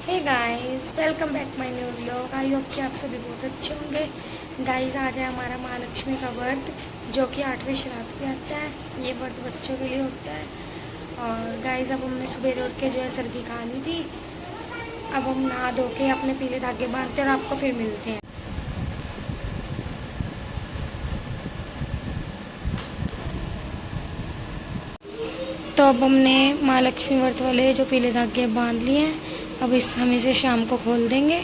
Hey guys, welcome back my new vlog. I hope कि आप सभी बहुत अच्छे होंगे। गाइस, आज है हमारा महालक्ष्मी का व्रत, जो कि 8वें श्राद्ध पे आता है। ये व्रत बच्चों के लिए होता है। और गाइस, अब हमने सुबह उठ के जो है सर्दी खा ली थी। अब हम नहा धो के अपने पीले धागे बांधते हैं और आपको फिर मिलते हैं। तो अब हमने महालक्ष्मी व्रत वाले जो पीले धागे बांध लिए हैं। अब हम इसे शाम को खोल देंगे।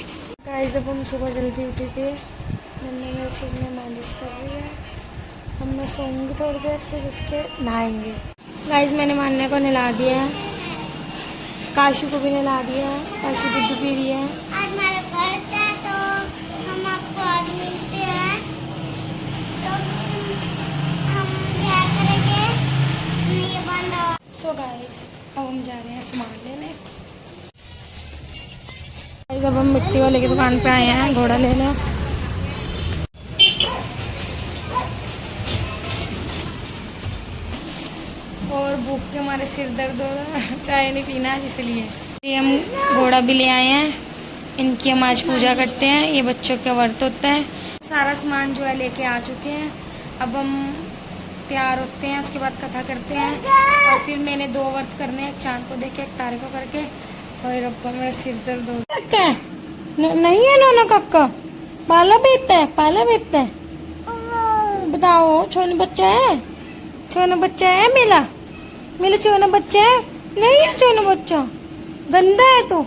गाइस, जब हम सुबह जल्दी उठे थे, मम्मी मेरे सिर में मालिश कर रही है। अब मैं सोऊंगी थोड़ी देर, फिर उठ के नहाएंगे। गाइस, मैंने मान्या को नहला दिया है, काशू को भी नहला दिया है। काशू दूध पी रही है। आज हमारा बर्थडे है, तो हम आपको आज मिलते हैं। तो हम क्या करेंगे, ये बंद। सो गाइस, अब हम जा रहे हैं सामान लेने। गाइस, अब हम मिट्टी वाले की दुकान पे आए हैं घोड़ा लेने। और भूख के हमारे सिर दर्द हो रहा है, चाय नहीं पीना है इसलिए। ये हम घोड़ा भी ले आए हैं। इनकी हम आज पूजा करते हैं। ये बच्चों का व्रत होता है। सारा सामान जो है लेके आ चुके हैं। अब हम तैयार होते हैं, उसके बाद कथा करते हैं। और फिर मैंने 2 व्रत करने हैं, एक चांद को देख के एक तारे को करके। और रब्बा, मेरा सिर दर्द हो रहा है। नहीं है नोना कक्का, पाला बेचता है, पाला बेचता है। बताओ, छोना बच्चा है, छोना बच्चा है मेरा, मेरा छोना बच्चा है। नहीं है छोना बच्चा, गंदा है तो।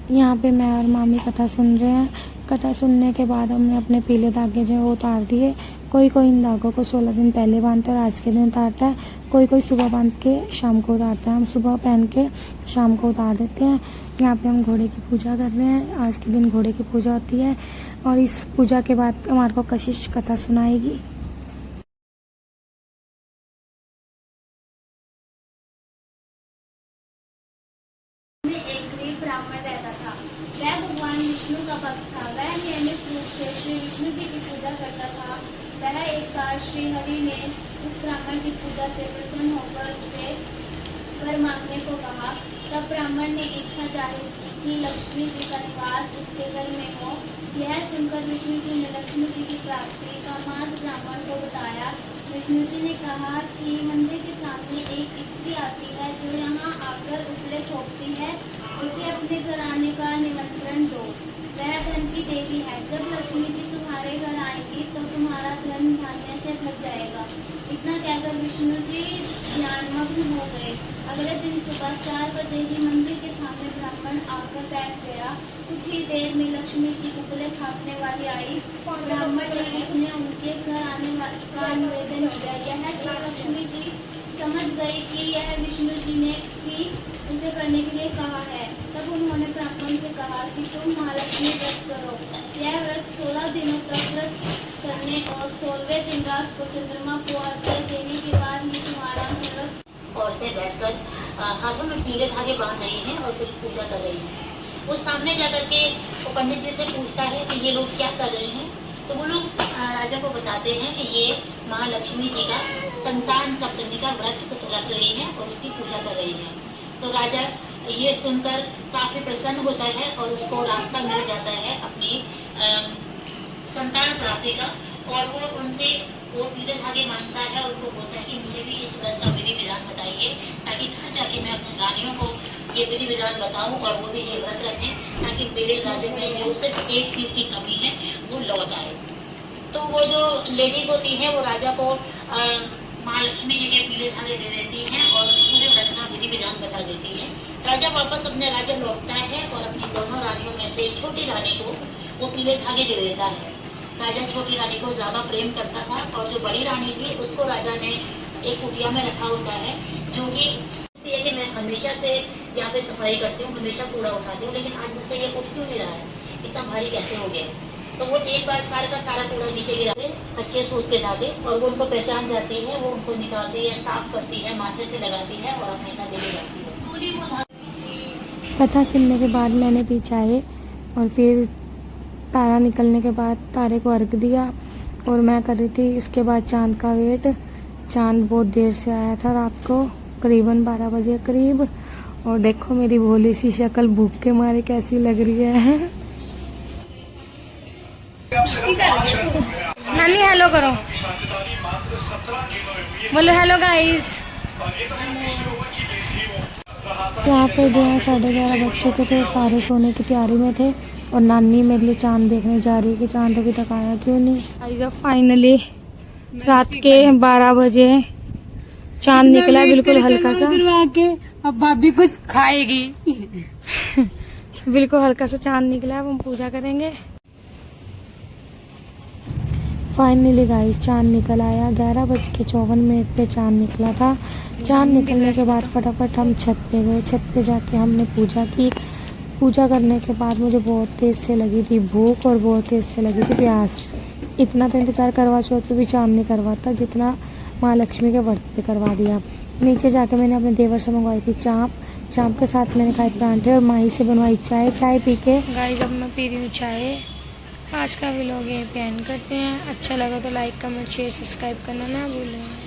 यहाँ पे मैं और मामी कथा सुन रहे हैं। कथा सुनने के बाद हमने अपने पीले धागे जो है वो उतार दिए। कोई कोई इन धागों को 16 दिन पहले बांधता है और आज के दिन उतारता है। कोई सूबह बांध के शाम को उतारता है। हम सुबह पहन के शाम को उतार देते हैं। यहाँ पे हम घोड़े की पूजा कर रहे हैं। आज के दिन घोड़े की पूजा होती है। और इस पूजा के बाद हमारे को कशिश कथा सुनाएगी। ब्राह्मण रहता था। वह भगवान विष्णु का भक्त था। वह नियमित रूप से श्री विष्णु जी की पूजा करता था। वह एक बार श्री हरि ने उस ब्राह्मण की पूजा से प्रसन्न होकर उसे घर मांगने को कहा। तब ब्राह्मण ने इच्छा जाहिर की कि लक्ष्मी जी का निवास उसके घर में हो। यह सुनकर विष्णु जी ने लक्ष्मी जी की प्राप्ति का मार्ग ब्राह्मण को बताया। विष्णु जी ने कहा कि मंदिर के सामने एक स्त्री आती है जो यहाँ आकर उपले थोपती है। उसे अपने घर आने का निमंत्रण दो। वह धन की देवी है। जब लक्ष्मी जी तुम्हारे घर आएंगी तो तुम्हारा धन धान्य से भर जाएगा। इतना कहकर विष्णु जी ध्यानमग्न हो गए। अगले दिन सुबह 4 बजे ही मंदिर के सामने ब्राह्मण आकर बैठ गया। कुछ ही देर में लक्ष्मी जी उपले थापने वाली आई। ब्राह्मण ने उसने उनके घर आने का निवेदन किया। यह सब लक्ष्मी जी समझ गई कि यह विष्णु जी ने ही उसे करने के लिए कहा है। तब उन्होंने ब्राह्मण से कहा कि तुम महालक्ष्मी व्रत करो। यह व्रत 16 दिनों तक व्रत करने और 16वें दिन रात को चंद्रमा को अर्घ्य देने के बाद ही तुम्हारा व्रत। औरतें बैठकर हाथों में पीले धागे बांध रही हैं और कुछ पूजा कर रही हैं। वो सामने जाकर के वो पंडित जी से पूछता है कि ये लोग क्या कर रहे हैं। तो वो लोग राजा को बताते हैं कि ये महालक्ष्मी जी का संतान सप्तमी का व्रत रख रही हैं और उसकी पूजा कर रही हैं। तो राजा ये सुनकर काफी प्रसन्न होता है और उसको रास्ता मिल जाता है अपनी संतान प्राप्ति का। और वो उनसे वो पीले धागे मांगता है और उनको बोलता है कि मुझे भी इस व्रत का विधि विधान बताइए, ताकि घर जाके मैं अपनी रानियों को ये विधि विधान बताऊं और वो भी ये व्रत रखें, ताकि मेरे राज्य में जो सिर्फ एक चीज की कमी है वो लौट आए। तो वो जो लेडीज होती है वो राजा को महालक्ष्मी जी के पीले धागे दे देती हैं और पूरे व्रत का विधि विधान बता देती है। राजा वापस अपने राज्य लौटता है और अपनी दोनों रानियों में से छोटी रानी को वो पीले धागे दे देता है। राजा छोटी रानी को ज्यादा प्रेम करता था और जो बड़ी रानी थी उसको राजा ने एक कुटिया में रखा होता है, जो कि मैं हमेशा से यहाँ पे सफाई करती हूँ, हमेशा कूड़ा उठाती हूँ, लेकिन आज मुझसे ये उठ क्यों नहीं रहा है, इतना भारी कैसे हो गया। तो वो एक बार सारा का सारा कूड़ा नीचे गिराते अच्छे सूत के धागे, और वो उनको पहचान जाती है। वो उनको निकालती है, साफ करती है, माथे से लगाती है और अपने धागे ले जाती है। कथा सुनने के बाद मैंने पीछाए और फिर तारा निकलने के बाद तारे को अर्घ दिया और मैं कर रही थी उसके बाद चांद का वेट। चांद बहुत देर से आया था, रात को करीबन 12 बजे करीब। और देखो मेरी भोली सी शक्ल भूख के मारे कैसी लग रही है। नानी हेलो करो, बोलो हेलो गाइस। यहाँ पे जो है 11:30 बज चुके थे और सारे सोने की तैयारी में थे। और नानी मेरे लिए चांद देखने जा रही है कि चांद अभी तक आया क्यों नहीं। गाइस अब फाइनली रात के 12 बजे चांद निकला, बिल्कुल हल्का सा। अब भाभी कुछ खाएगी। बिल्कुल हल्का सा चांद निकला, अब हम पूजा करेंगे। फाइनली गाइस चांद निकल आया, 11:54 पे चांद निकला था। चांद निकलने के बाद फटाफट हम छत पे गए। छत पे जाके हमने पूजा की। पूजा करने के बाद मुझे बहुत तेज़ से लगी थी भूख और बहुत तेज़ से लगी थी प्यास। इतना तो इंतज़ार करवा चौथ पे भी चांद नहीं करवाता जितना माँ लक्ष्मी के व्रत पे करवा दिया। नीचे जाके मैंने अपने देवर से मंगवाई थी चाँप के साथ मैंने खाए परांठे और माही से बनवाई चाय पी के। गाइस अब मैं पी रही हूँ चाय। आज का व्लॉग यहीं पे एंड करते हैं। अच्छा लगा तो लाइक कमेंट शेयर सब्सक्राइब करना ना भूलें।